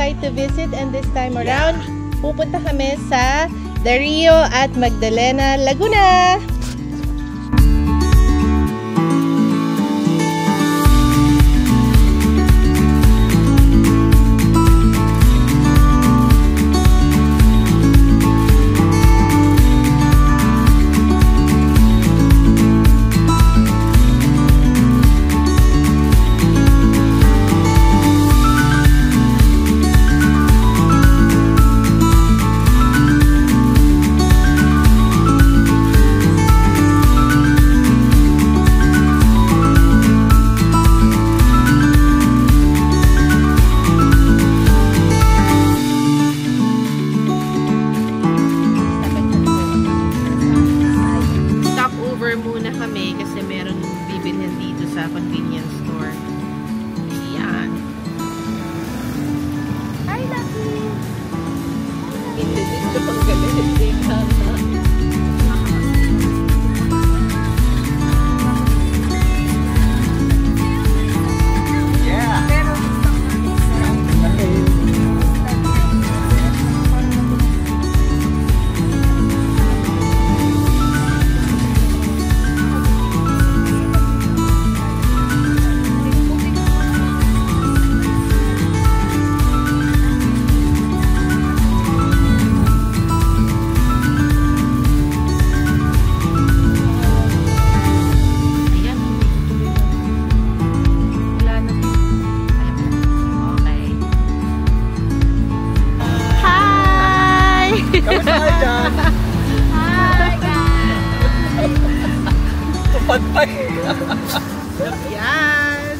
site to visit, and this time around, pupunta kami sa Del Rio at Magdalena, Laguna! Yan.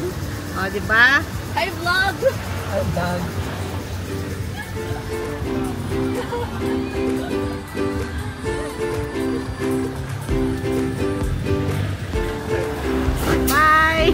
O, diba? Hi, vlog! Hi, vlog. Bye!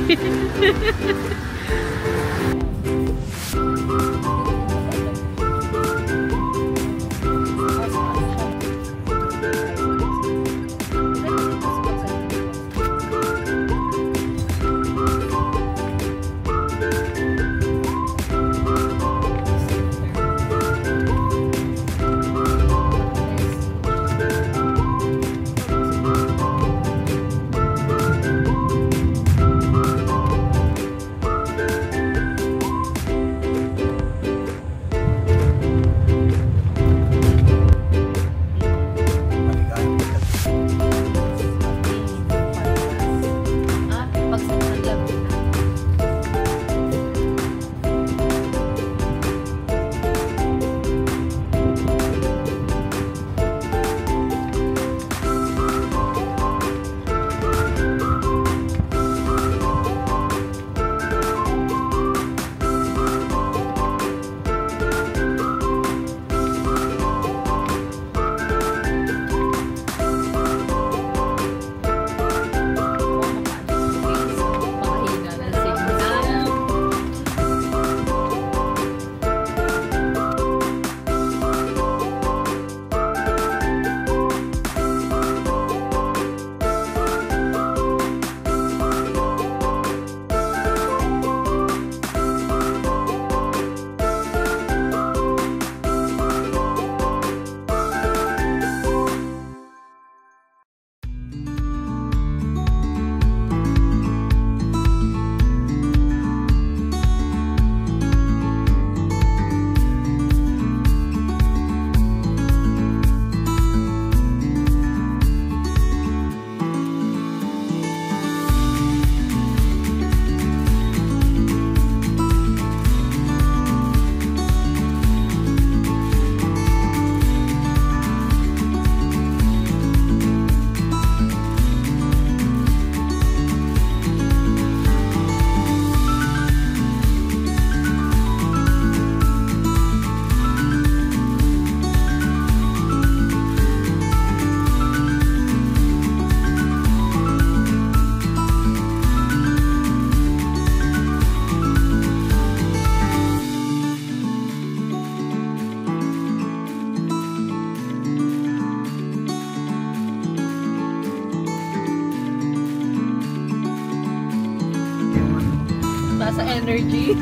Sa energy.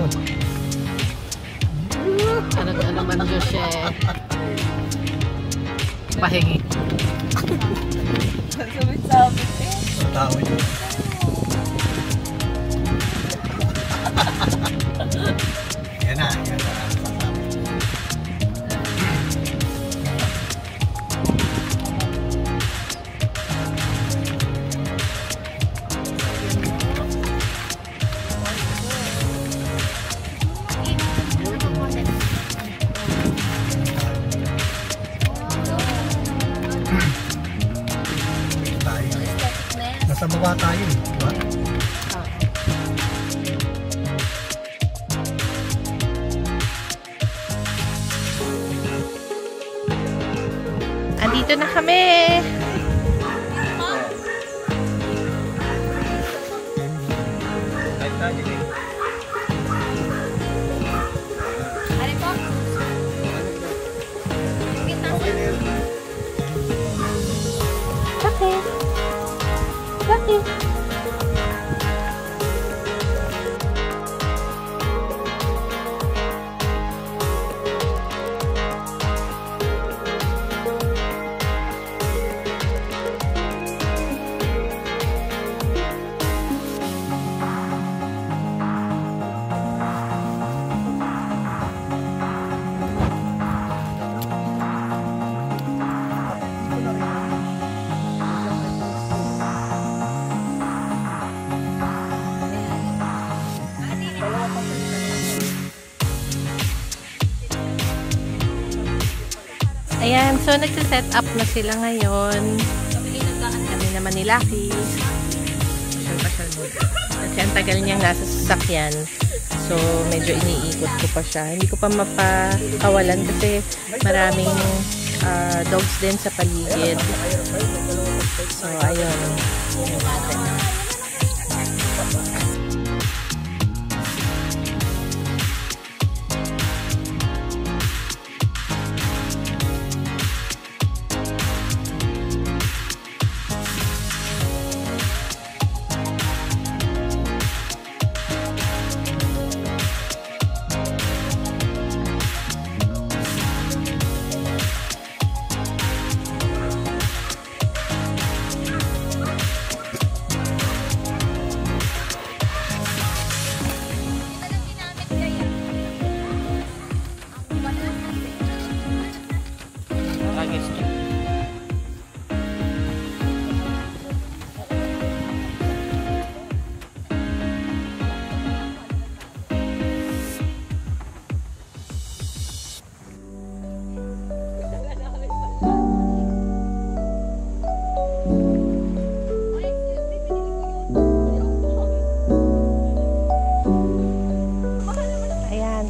Ano man Diyos pahingi. Sabit-sabit eh. Tawid. Yan na. Nasa baba tayo, di ba? Andito na kami. Bakit? Ayan, so nagsiset up na sila ngayon. Kami naman ni Lucky. Pasyal mo. Kasi ang tagal niyang nasa sasakyan. So, medyo iniikot ko pa siya. Hindi ko pa mapakawalan kasi maraming dogs din sa paligid. So, ayun.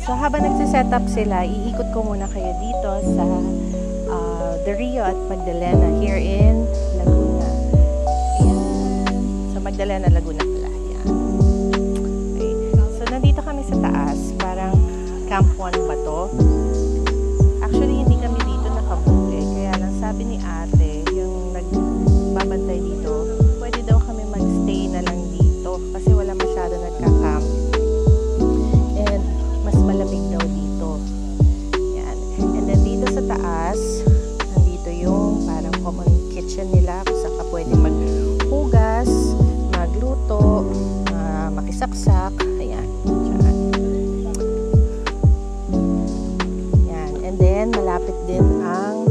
So, habang nagsiset up sila, iikot ko muna kayo dito sa The Rio at Magdalena here in Laguna. Ayan. So, Magdalena, Laguna pala. Ayan. Okay. So, nandito kami sa taas. Parang Camp 1 ba to? Actually, hindi kami dito nakabuti. Kaya lang sabi ni ate, yung nagbabantay dito, pwede daw kami magstay na lang dito kasi wala masyado nagka-camp. Malamig daw dito. Yan. And then dito sa taas, nandito yung parang common kitchen nila kung saan ka pwede maghugas, magluto, makisaksak. Ayan. Diyan. Yan. And then malapit din ang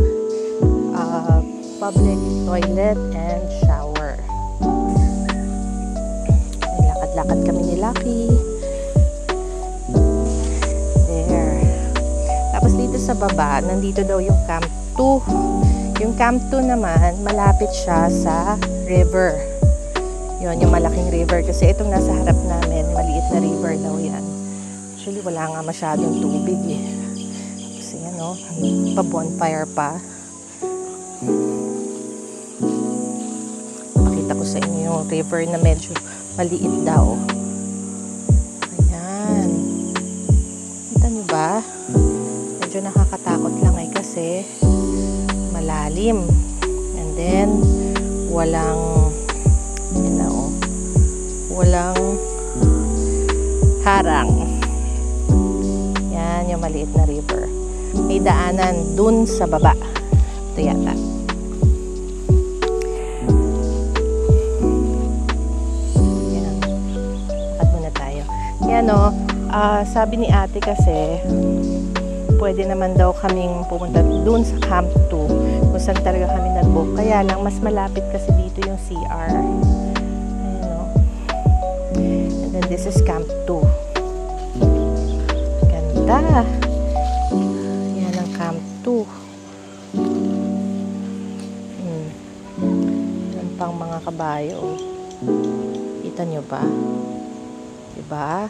public toilet and shower. Ay, lakad-lakad kami ni Lucky. Sa baba, nandito daw yung Camp 2. Yung Camp 2 naman, malapit siya sa river. Yun, yung malaking river. Kasi itong nasa harap namin, maliit na river daw yan. Actually, wala nga masyadong tubig eh. Kasi yan o, pa-bonfire pa. Pakita ko sa inyo yung river na medyo maliit daw. Ayan. Kita nyo ba? Medyo nakakatakot lang ay kasi malalim. And then, walang walang harang. maliit na river. May daanan dun sa baba. Ito yata. Yan. Lakad muna tayo. Yan o. Sabi ni ate kasi, pwede naman daw kaming pumunta dun sa Camp 2 kung saan talaga kami nag-book. Kaya lang, mas malapit kasi dito yung CR. Ayan o. And then this is Camp 2. Ganda. Yan ang Camp 2. Yan pang mga kabayo. Kita nyo ba? Diba?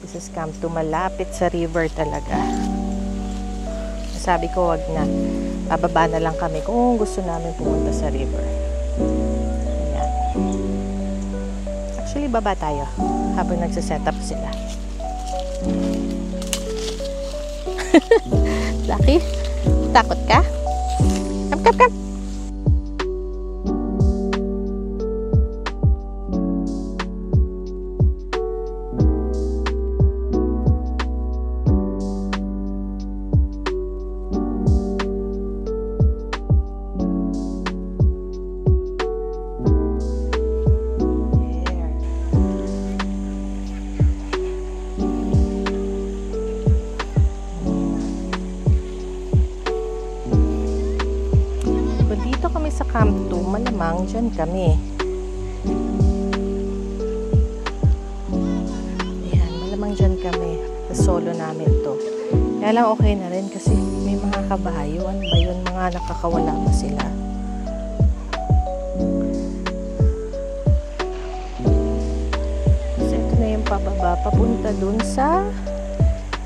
This is Camp 2. Malapit sa river talaga. Sabi ko, wag na. Bababa na lang kami kung gusto namin pumunta sa river. Ayan. Actually, baba tayo habang nagsiset up sila. Lucky? Takot ka? Come. Sa Camp 2, malamang dyan kami. Ayan, malamang dyan kami. Solo namin to. Kaya lang okay na rin kasi may mga kabayo. Ano ba yun? Mga nakakawala pa sila. Kasi ito na yung pababa. Papunta dun sa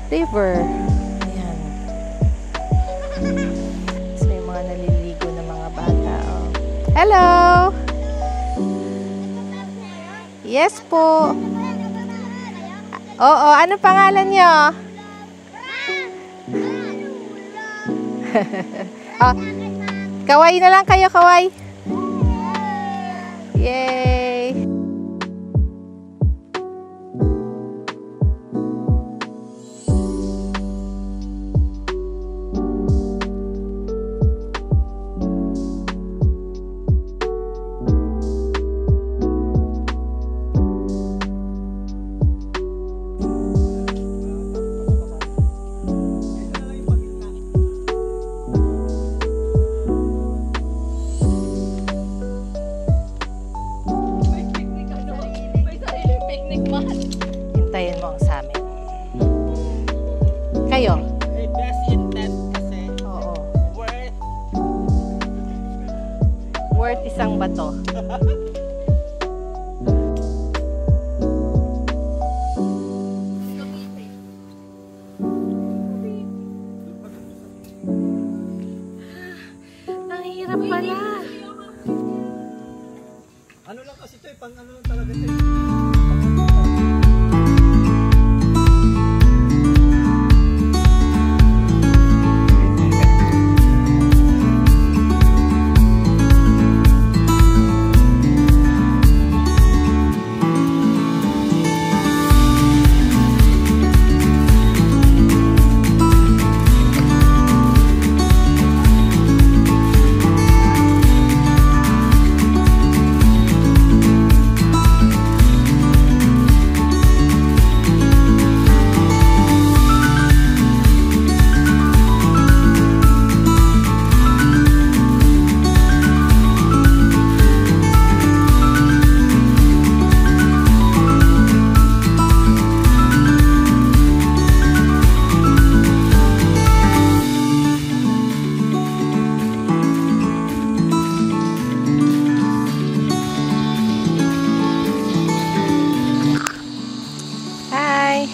river. Ayan. Kasi may mga naliligo na mga bata. Oh. Hello! Yes po. Oo, ano pangalan niyo? Oh, kaway na lang kayo, kaway. Yay! Hintayin mo ang sa amin. Kayo? May best in tent kasi. Oo. Worth isang bato. Ang hirap pala. Ano lang kasi ito eh, pang ano lang talaga ito eh.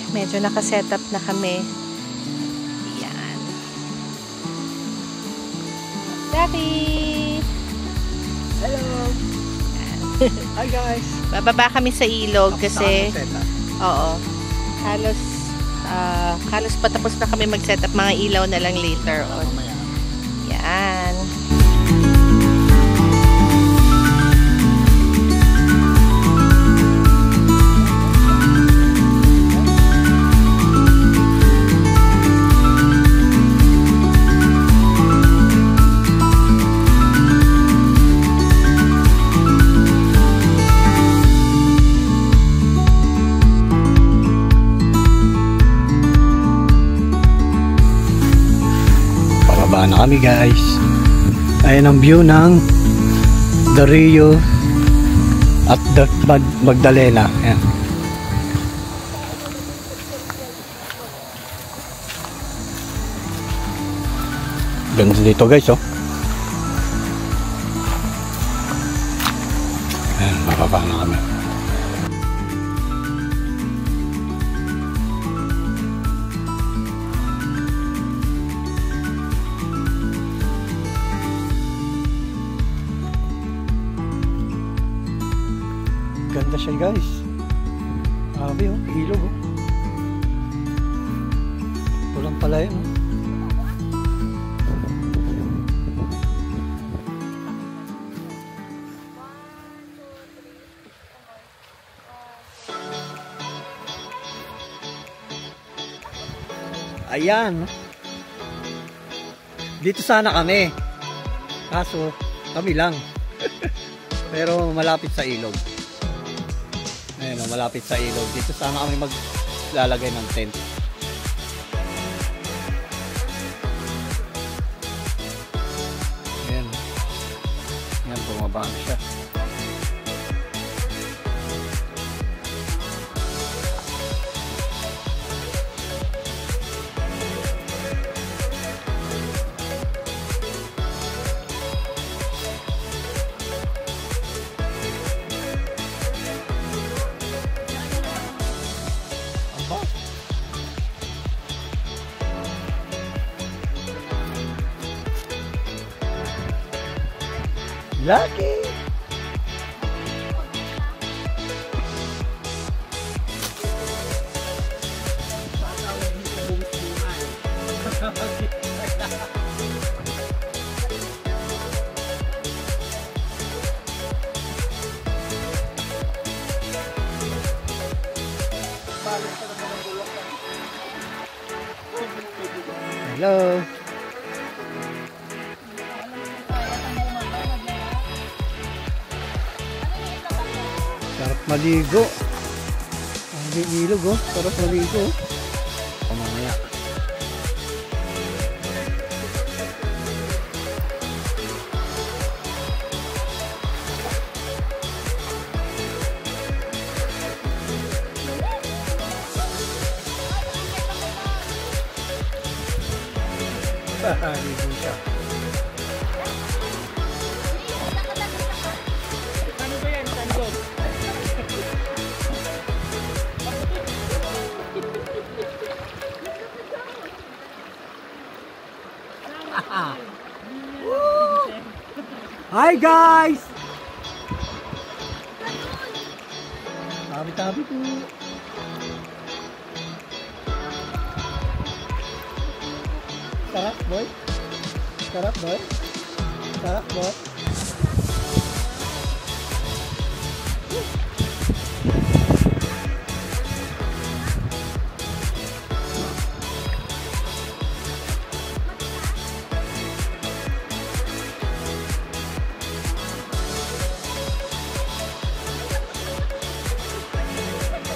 Medyo nakasetup na kami. Yan. Daddy! Hello! Hi guys! Bababa kami sa ilog kasi oo. Halos patapos na kami mag-setup. Mga ilaw na lang later on. Yan. na kami guys. Ayan ang view ng the Rio at the Magdalena. Ayan. Ganda dito guys, oh. Ayan, bababa na kami. Ganda siya guys. Grabe, oh, ilog, oh. Pulang pala yun, oh. Ayan. Dito sana kami. Kaso kami lang. Pero malapit sa ilog. Ayan, malapit sa ilog. Dito sana kami maglalagay ng tent. Ayan. Ayan, bumaba na siya. Lucky! Hello! Sarap maligo. Ang ilog, oh. Sarap maligo. Pamamaya. Ligo siya. Ano ba yan? Sandog? Hi guys! Tabi-tabi po. Sarap boy? Sarap boy? Sarap boy?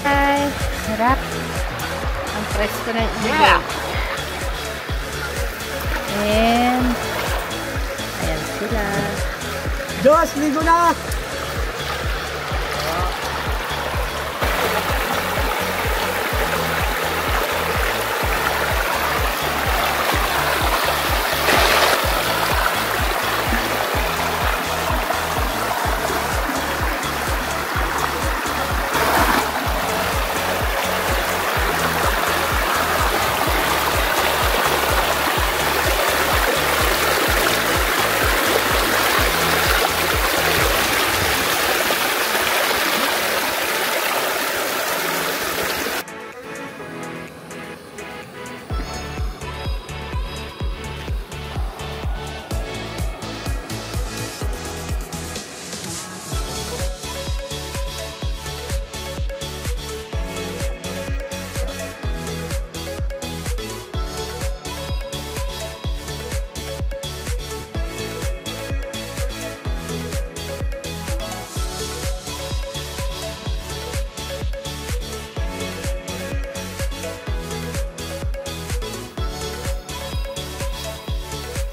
Hi! Sarap! Ang presko ng ilog. And ayan sila. Diyos, ligo na!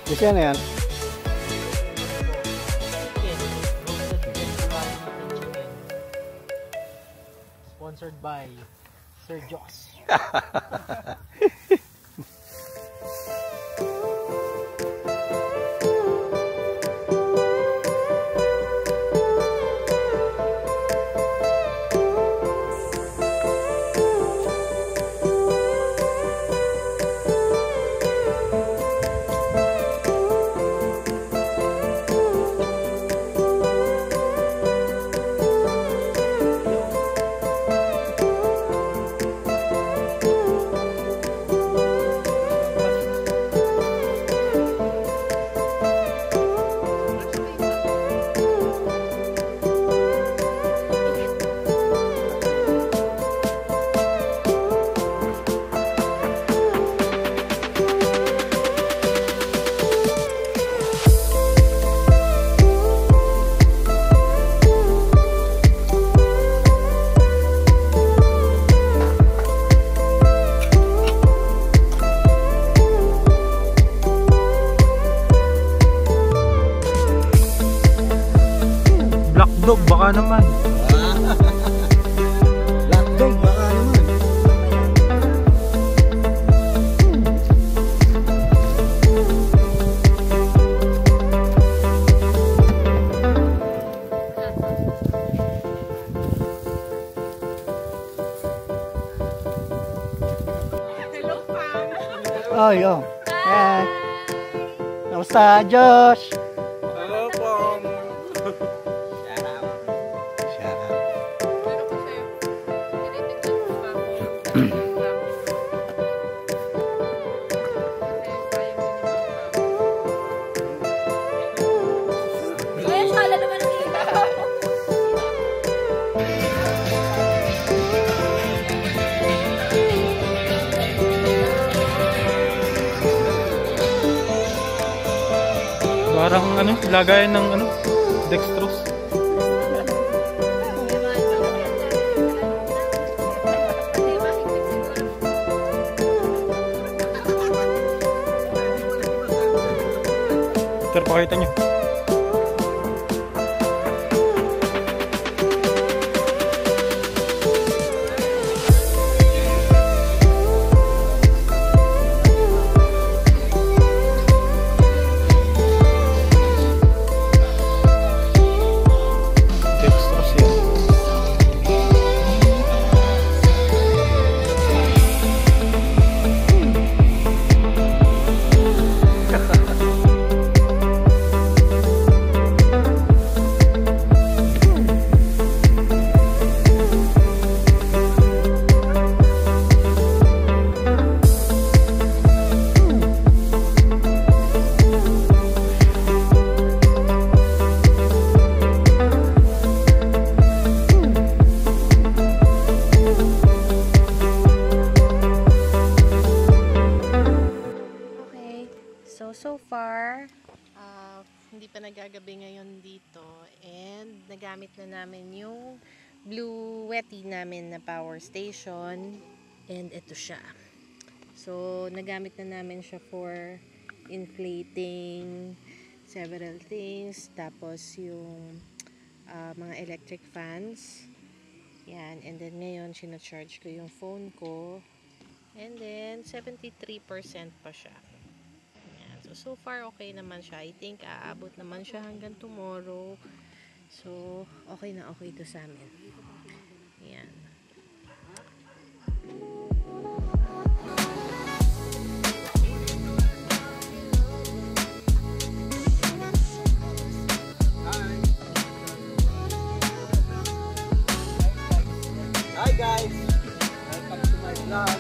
Kasi ano yan? Sponsored by Sir Joss. Black dog, baka naman. Black dog, baka naman. Oh, yo. Hi. Kamusta, Josh? Hello, Pong. Parang ano, lagayan ng ano, dextrose. Sir, pakita nyo. Dextrose yan. Okay, so far, hindi pa nagagabi ngayon dito and nagamit na namin yung Blue Yeti namin na power station and ito siya. So, nagamit na namin siya for inflating several things, tapos yung mga electric fans. Yan, and then ngayon sinacharge ko yung phone ko. And then, 73% pa siya. Ayan. So far, okay naman siya. I think, aabot naman siya hanggang tomorrow. So, okay na okay to sa amin. Ayan. Hi guys! Welcome to my vlog.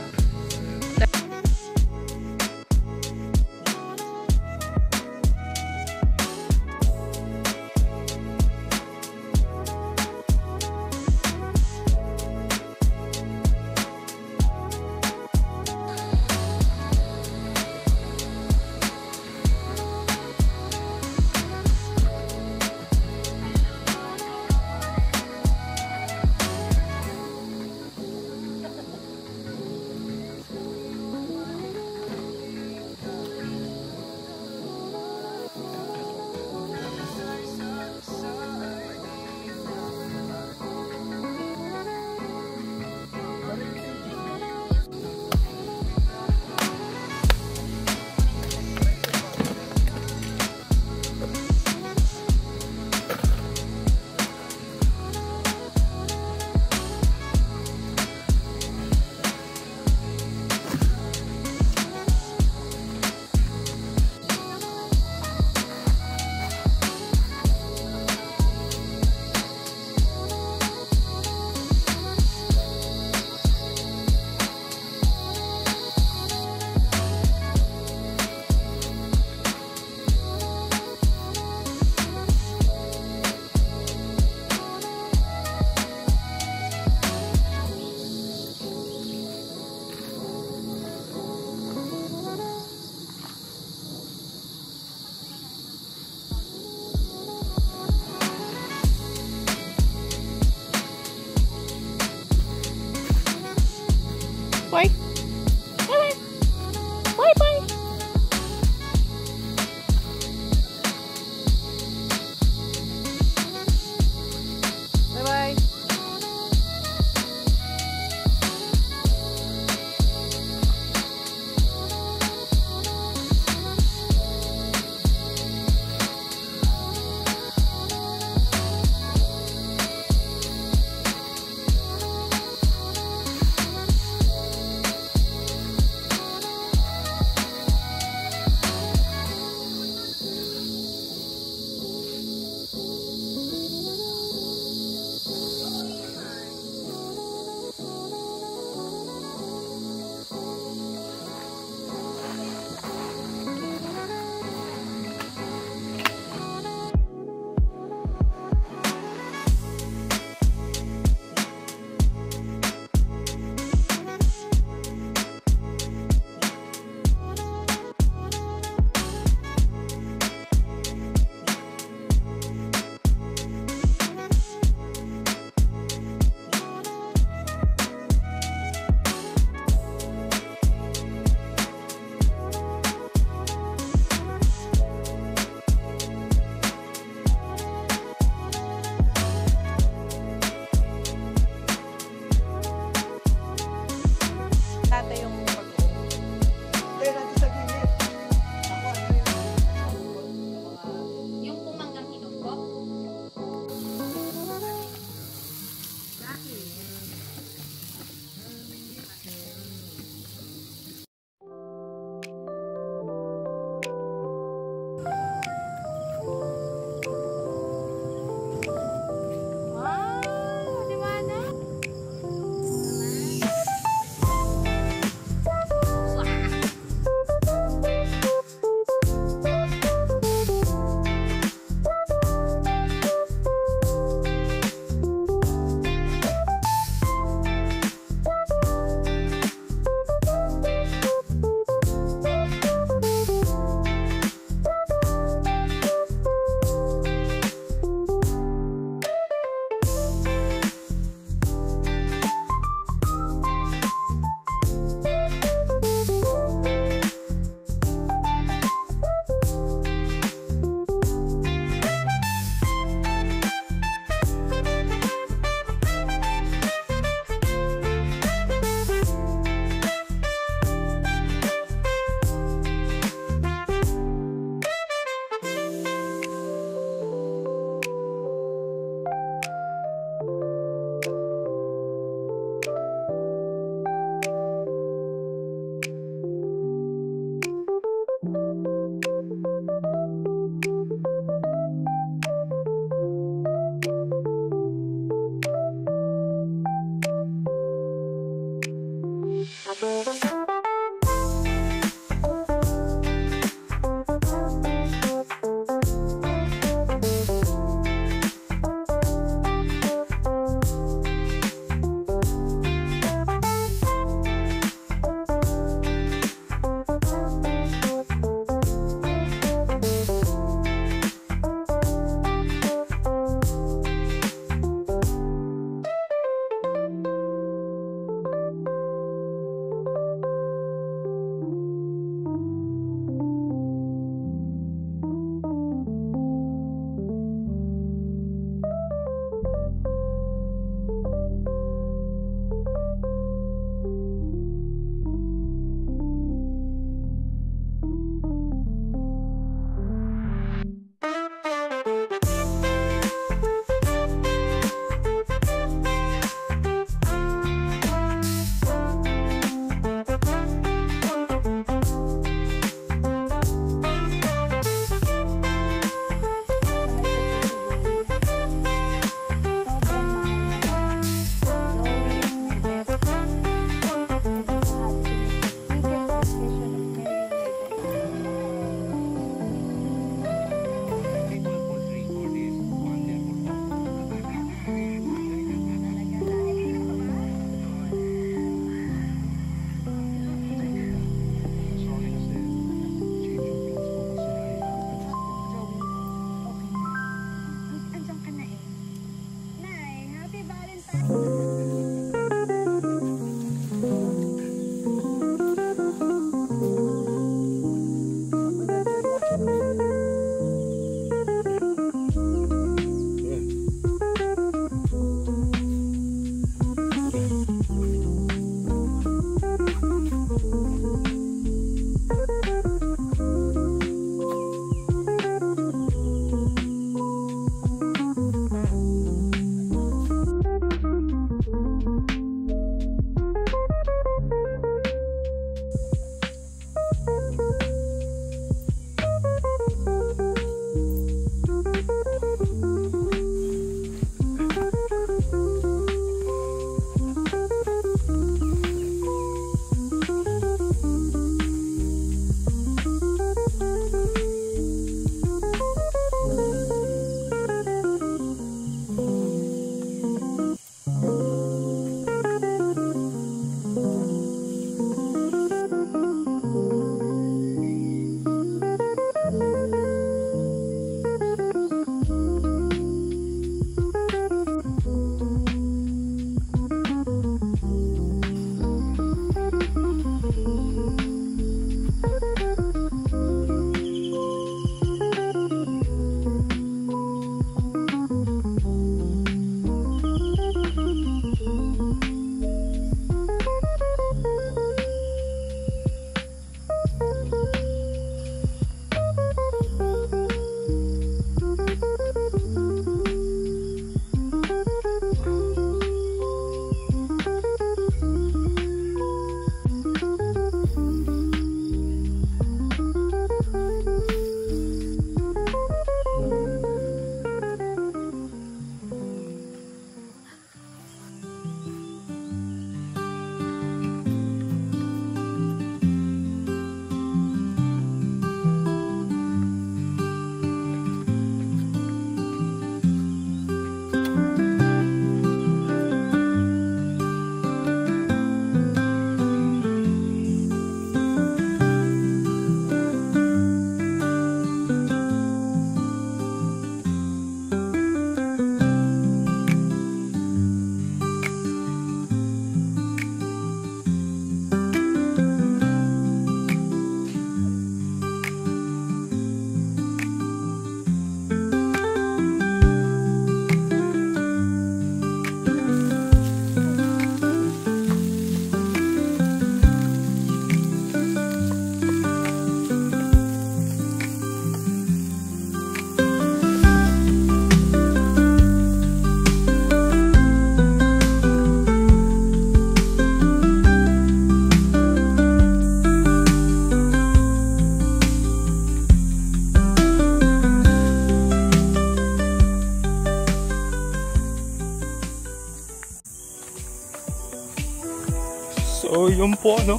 So, yun po, no?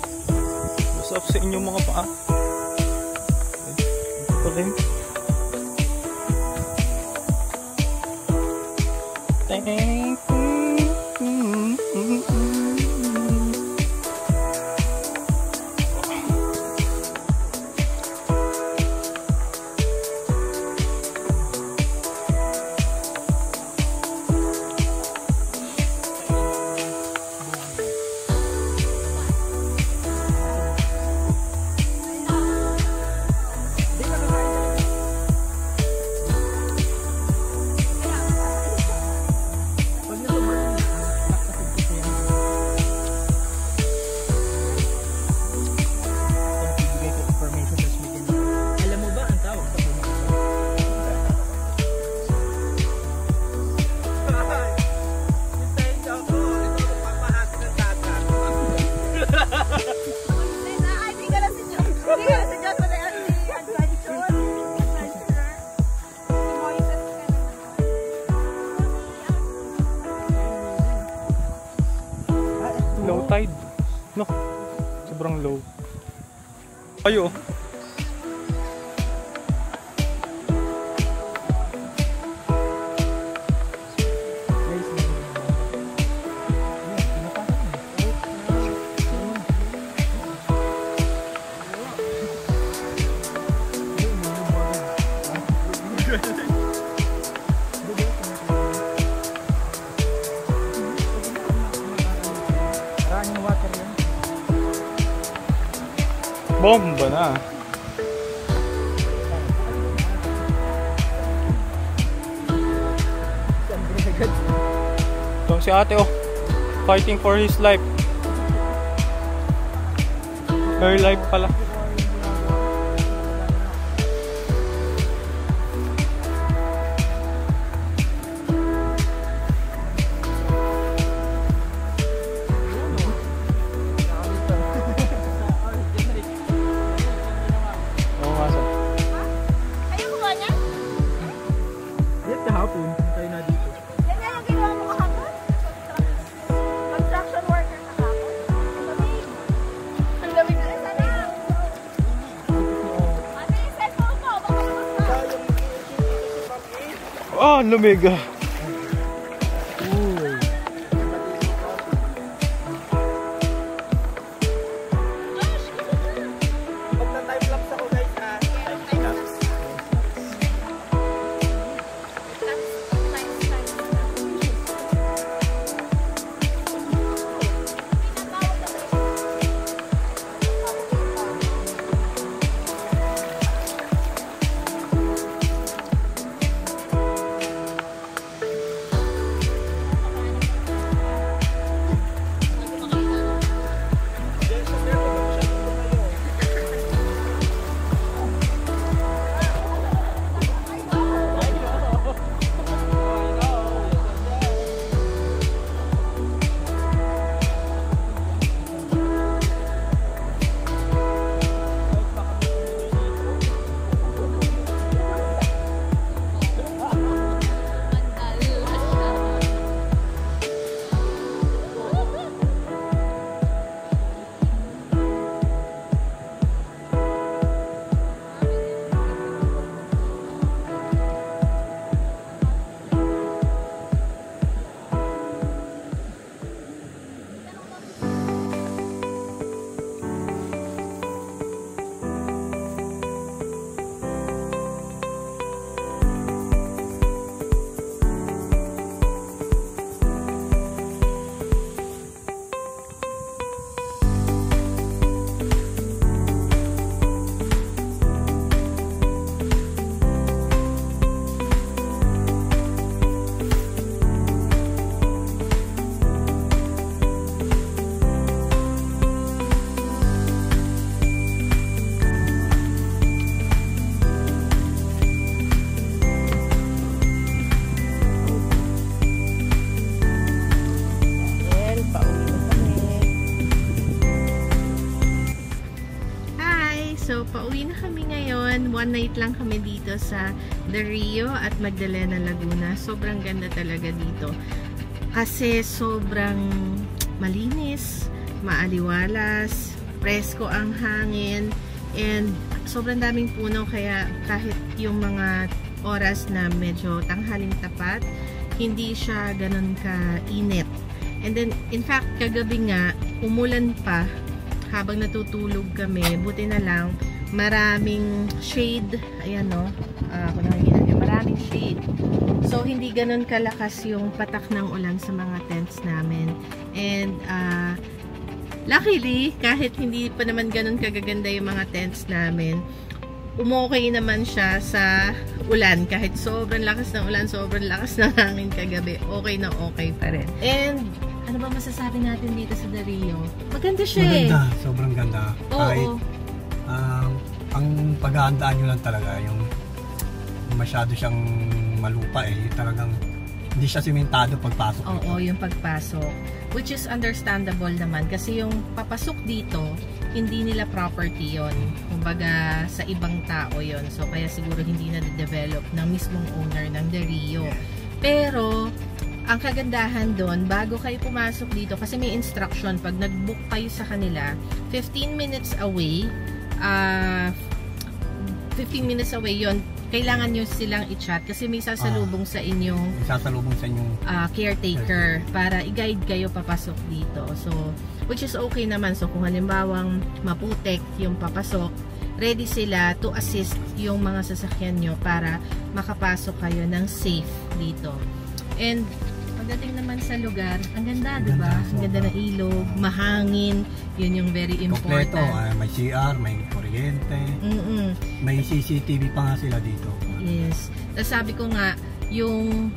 What's up sa inyong mga paa? Ito pa rin. Low tide. No. Sobrang low. Ayo. Bomba na. Ito si ate, oh. Fighting for his life. Her life pala. Ah, lumiga. So, pauwi na kami ngayon. One night lang kami dito sa The Rio at Magdalena, Laguna. Sobrang ganda talaga dito. Kasi sobrang malinis. maaliwalas, presko ang hangin, and sobrang daming puno kaya kahit yung mga oras na medyo tanghaling tapat, hindi siya ganun ka-init. And then, in fact, kagabi nga, umulan pa habang natutulog kami. Buti na lang, maraming shade. Ayan no, kung nakikita nyo, maraming shade. So, hindi ganun kalakas yung patak ng ulan sa mga tents namin. And, luckily, kahit hindi pa naman ganun kagaganda yung mga tents namin, umokay naman siya sa ulan. Kahit sobrang lakas ng ulan, sobrang lakas ng hangin kagabi, okay na okay pa rin. And, ano ba masasabi natin dito sa The Rio? Maganda siya eh. Maganda, sobrang ganda. Oo. Kahit, ang paghahandaan nyo lang talaga, yung masyado siyang malupa eh. Talagang, hindi siya simentado pagpasok. Oo, yung pagpasok. Which is understandable naman. Kasi yung papasok dito, hindi nila property yon. Kumbaga, sa ibang tao yon. So, kaya siguro hindi na-develop ng mismong owner ng The Rio. Pero, ang kagandahan doon, bago kayo pumasok dito, kasi may instruction, pag nag-book kayo sa kanila, 15 minutes away, 15 minutes away yon, kailangan nyo silang i-chat kasi may sasalubong sa inyong caretaker para i-guide kayo papasok dito. So, which is okay naman. So, kung halimbawang maputek yung papasok, ready sila to assist yung mga sasakyan nyo para makapasok kayo ng safe dito. And, pagdating naman sa lugar, ang ganda, diba? Ang ganda ng ilog, mahangin, yun yung very important. Kompleto, may CR, may kuryente, may CCTV pa nga sila dito. Yes. Tapos sabi ko nga, yung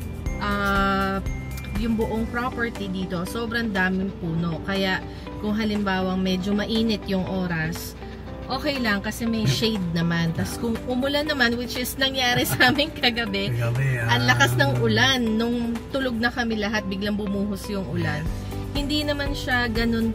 buong property dito, sobrang daming puno. Kaya, kung halimbawang medyo mainit yung oras, okay lang kasi may shade naman. Tapos kung umulan naman, which is nangyari sa amin kagabi, ang lakas ng ulan. Nung tulog na kami lahat, biglang bumuhos yung ulan. Hindi naman siya ganun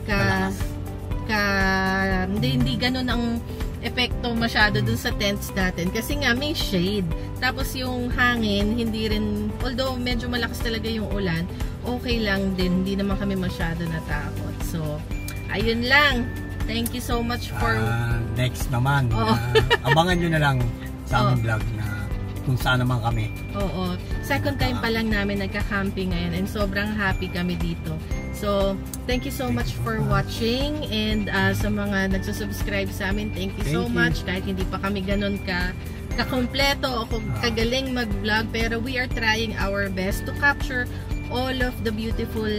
hindi ganun ang epekto masyado dun sa tents natin. Kasi nga may shade. Tapos yung hangin, hindi rin, although medyo malakas talaga yung ulan, okay lang din. Hindi naman kami masyado natakot. So, ayun lang. Thank you so much for... next naman, abangan nyo na lang sa aming vlog na kung saan naman kami. Oo. Second time pa lang namin nagka-camping ngayon and sobrang happy kami dito. So, thank you so much for watching and sa mga nagsusubscribe sa amin, thank you so much. Kahit hindi pa kami ganun kakompleto o kagaling mag-vlog, pero we are trying our best to capture all of the beautiful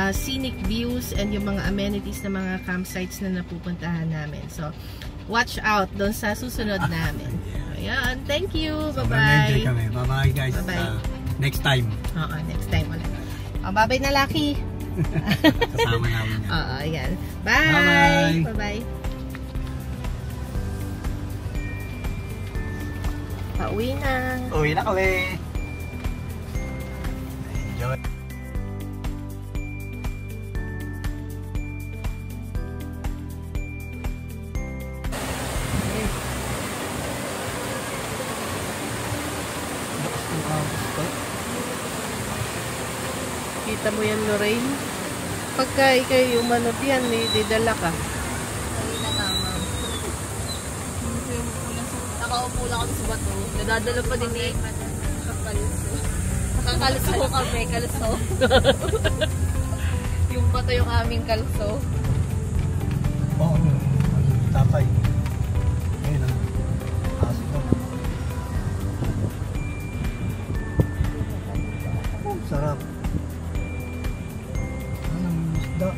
scenic views and yung mga amenities na mga campsites na napupuntahan namin. So, watch out doon sa susunod namin. Ayan, thank you. Bye-bye. Enjoy kami. Bye-bye guys. Bye-bye. Next time. Oo, next time ulit. Bye-bye na, Lucky. Kasama namin yan. Oo, ayan. Bye! Bye-bye. Pauwi na. Uwi na kami. Enjoy. Kita mo yan, Lorraine? Pagka ikay umanot yan, may didala ka. Dali na naman. Nakaupo lang kami sa bato. Nadadala pa din eh. Nakakaluso ko kami, kaluso. Yung bato yung aming kaluso. Oo, tatay. Ayun na. Aso ko. Sarap. Anong isda?